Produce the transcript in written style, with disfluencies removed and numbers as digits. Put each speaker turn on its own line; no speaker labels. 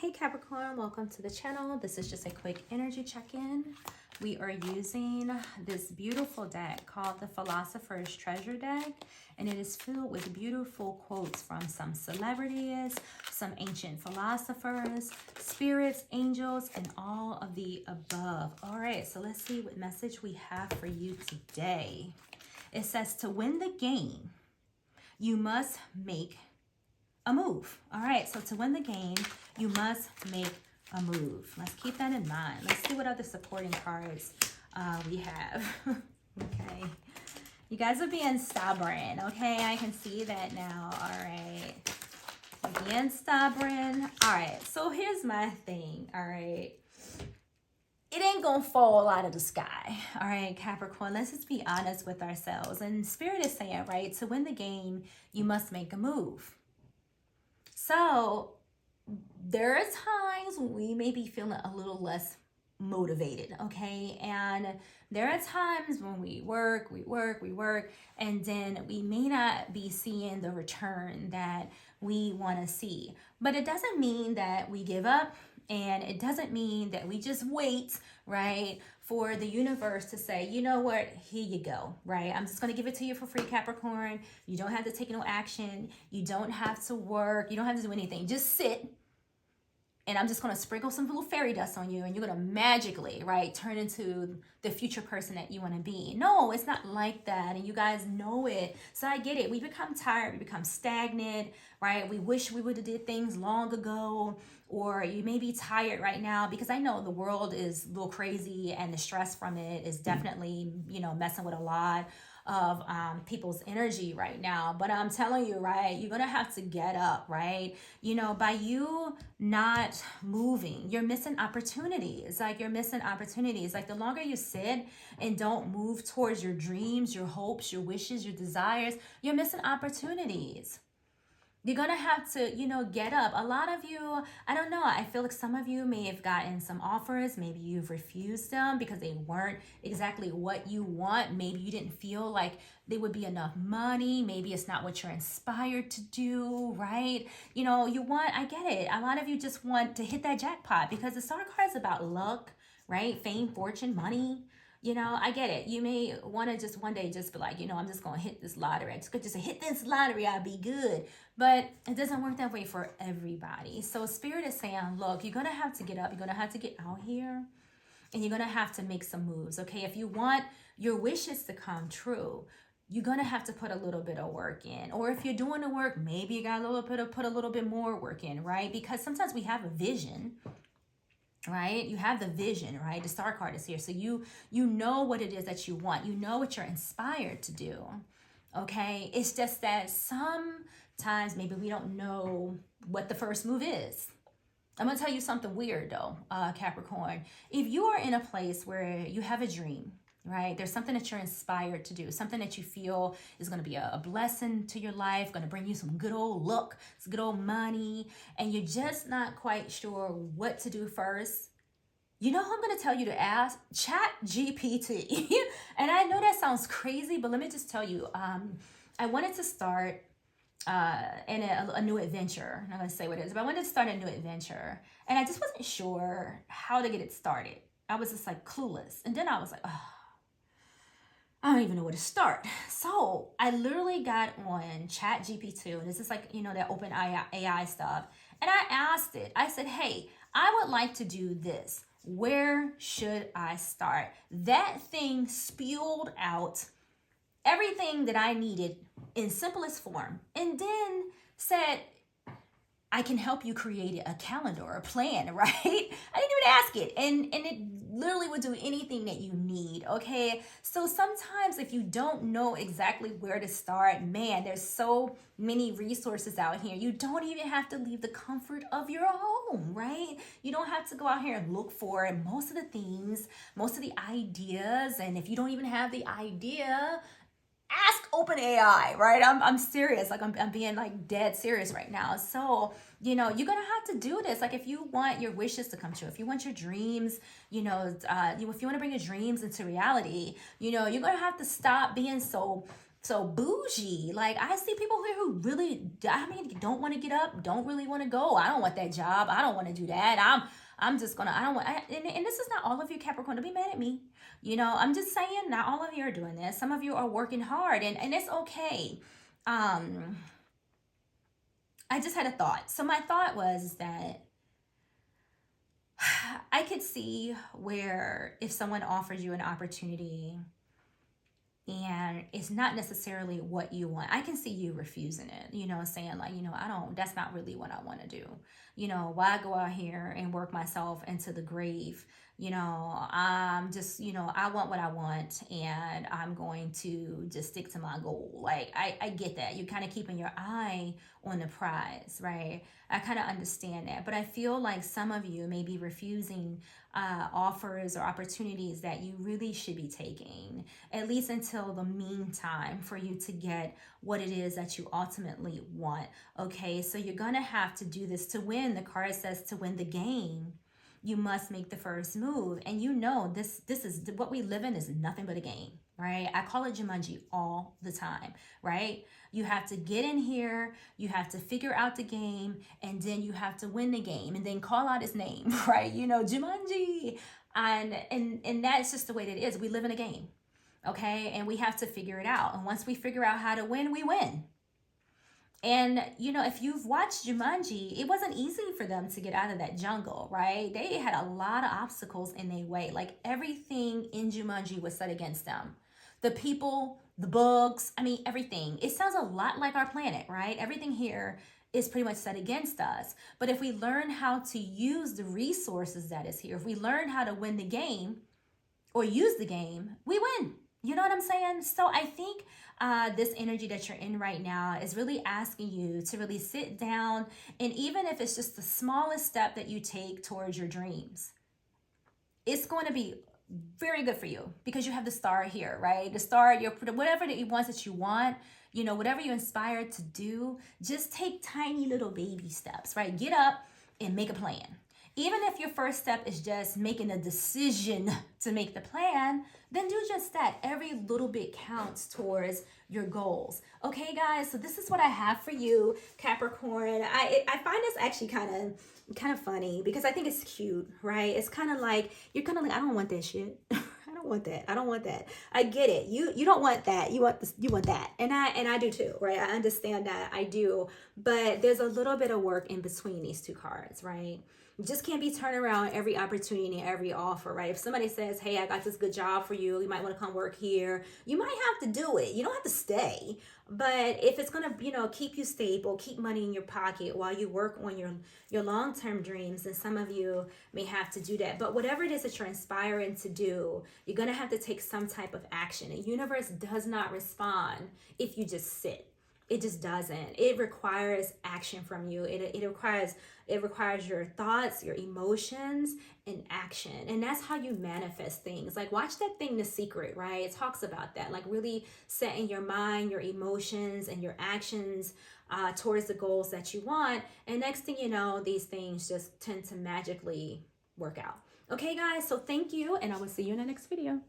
Hey Capricorn, welcome to the channel. This is just a quick energy check-in. We are using this beautiful deck called the Philosopher's Treasure deck, and it is filled with beautiful quotes from some celebrities, some ancient philosophers, spirits, angels, and all of the above. All right, so let's see what message we have for you today. It says, to win the game, you must make a move. All right, so to win the game, you must make a move. Let's keep that in mind. Let's see what other supporting cards we have. Okay, you guys are being stubborn. Okay, I can see that now. All right, you're being stubborn. All right, so here's my thing. All right, it ain't gonna fall out of the sky. All right, Capricorn, let's just be honest with ourselves. And Spirit is saying, right, to win the game, you must make a move. So there are times when we may be feeling a little less motivated, okay? And there are times when we work, and then we may not be seeing the return that we want to see. But it doesn't mean that we give up, and it doesn't mean that we just wait, right, for the universe to say, you know what, here you go, right? I'm just going to give it to you for free, Capricorn. You don't have to take no action. You don't have to work. You don't have to do anything. Just sit. And I'm just going to sprinkle some little fairy dust on you, and you're going to magically, right, turn into the future person that you want to be. No, it's not like that. And you guys know it. So I get it. We become tired. We become stagnant, right? We wish we would have did things long ago. Or you may be tired right now, because I know the world is a little crazy, and the stress from it is definitely, you know, messing with a lot of people's energy right now. But I'm telling you, right, you're gonna have to get up, right? You know, by you not moving, you're missing opportunities. Like, you're missing opportunities. Like, the longer you sit and don't move towards your dreams, your hopes, your wishes, your desires, you're missing opportunities. You're going to have to, you know, get up. A lot of you, I don't know, I feel like some of you may have gotten some offers. Maybe you've refused them because they weren't exactly what you want. Maybe you didn't feel like there would be enough money. Maybe it's not what you're inspired to do, right? You know, I get it. A lot of you just want to hit that jackpot, because the star card is about luck, right? Fame, fortune, money. You know, I get it. You may want to just one day just be like, you know, I'm just going to hit this lottery. I just could just hit this lottery. I'll be good. But it doesn't work that way for everybody. So Spirit is saying, look, you're going to have to get up. You're going to have to get out here, and you're going to have to make some moves. Okay. If you want your wishes to come true, you're going to have to put a little bit of work in. Or if you're doing the work, maybe you got put a little bit more work in, right? Because sometimes we have a vision, right? You have the vision, right? The star card is here. So you know what it is that you want. You know what you're inspired to do. Okay. It's just that sometimes maybe we don't know what the first move is. I'm going to tell you something weird though, Capricorn. If you are in a place where you have a dream, right? There's something that you're inspired to do, something that you feel is going to be a blessing to your life, going to bring you some good old luck, some good old money, and you're just not quite sure what to do first. You know who I'm going to tell you to ask? Chat GPT. And I know that sounds crazy, but let me just tell you, I wanted to start in a new adventure. I'm not going to say what it is, but I wanted to start a new adventure, and I just wasn't sure how to get it started. I was just like clueless. And then I was like, oh, I don't even know where to start. So I literally got on Chat GPT, and this is like, you know, that open AI stuff. And I asked it, I said, hey, I would like to do this. Where should I start? That thing spewed out everything that I needed in simplest form, and then said, I can help you create a calendar or a plan, right? I didn't even ask it. And it literally would do anything that you need, okay? So sometimes if you don't know exactly where to start, man, there's so many resources out here. You don't even have to leave the comfort of your home, right? You don't have to go out here and look for most of the things, most of the ideas. And if you don't even have the idea, ask OpenAI, right? I'm serious. Like I'm being like dead serious right now. So, you know, you're going to have to do this. Like, if you want your wishes to come true, if you want your dreams, you know, if you want to bring your dreams into reality, you know, you're going to have to stop being so so bougie. Like, I see people here who really, I mean, don't want to get up, don't really want to go. I don't want that job. I don't want to do that. I'm just gonna, I don't want, and this is not all of you Capricorn, don't be mad at me. You know, I'm just saying, not all of you are doing this. Some of you are working hard, and it's okay. I just had a thought. So my thought was that I could see where if someone offers you an opportunity and it's not necessarily what you want, I can see you refusing it, you know, saying like, you know, that's not really what I want to do. You know, why go out here and work myself into the grave? You know, I'm just, you know, I want what I want and I'm going to just stick to my goal. Like, I get that. You're kind of keeping your eye on the prize, right? I kind of understand that. But I feel like some of you may be refusing offers or opportunities that you really should be taking, at least until the meantime, for you to get what it is that you ultimately want. Okay, so you're gonna have to do this to win. The card says to win the game, you must make the first move. And you know, this is what we live in, is nothing but a game, right? I call it Jumanji all the time, right? You have to get in here, you have to figure out the game, and then you have to win the game and then call out its name, right? You know, Jumanji. And that's just the way that it is. We live in a game, okay? And we have to figure it out. And once we figure out how to win, we win. And, you know, if you've watched Jumanji, it wasn't easy for them to get out of that jungle, right? They had a lot of obstacles in their way. Like, everything in Jumanji was set against them. The people, the bugs, I mean, everything. It sounds a lot like our planet, right? Everything here is pretty much set against us. But if we learn how to use the resources that is here, if we learn how to win the game or use the game, we win. You know what I'm saying? So I think this energy that you're in right now is really asking you to really sit down, and even if it's just the smallest step that you take towards your dreams, it's going to be very good for you because you have the star here, right? The star, your whatever it was that you want, you know, whatever you're inspired to do, just take tiny little baby steps, right? Get up and make a plan. Even if your first step is just making a decision to make the plan, then do just that. Every little bit counts towards your goals. Okay, guys, so this is what I have for you, Capricorn. I find this actually kind of funny because I think it's cute, right? It's kind of like, you're kind of like, I don't want that shit. I don't want that. I don't want that. I get it. You don't want that. You want this, you want that. And I do too, right? I understand that. I do. But there's a little bit of work in between these two cards, right? You just can't be turning around every opportunity, every offer, right? If somebody says, hey, I got this good job for you, you might want to come work here, you might have to do it. You don't have to stay. But if it's going to, you know, keep you stable, keep money in your pocket while you work on your long-term dreams, then some of you may have to do that. But whatever it is that you're inspiring to do, you're going to have to take some type of action. The universe does not respond if you just sit. It just doesn't. It requires action from you. It requires your thoughts, your emotions, and action. And that's how you manifest things. Like, watch that thing, The Secret, right? It talks about that. Like, really setting your mind, your emotions, and your actions towards the goals that you want. And next thing you know, these things just tend to magically work out. Okay, guys, so thank you, and I will see you in the next video.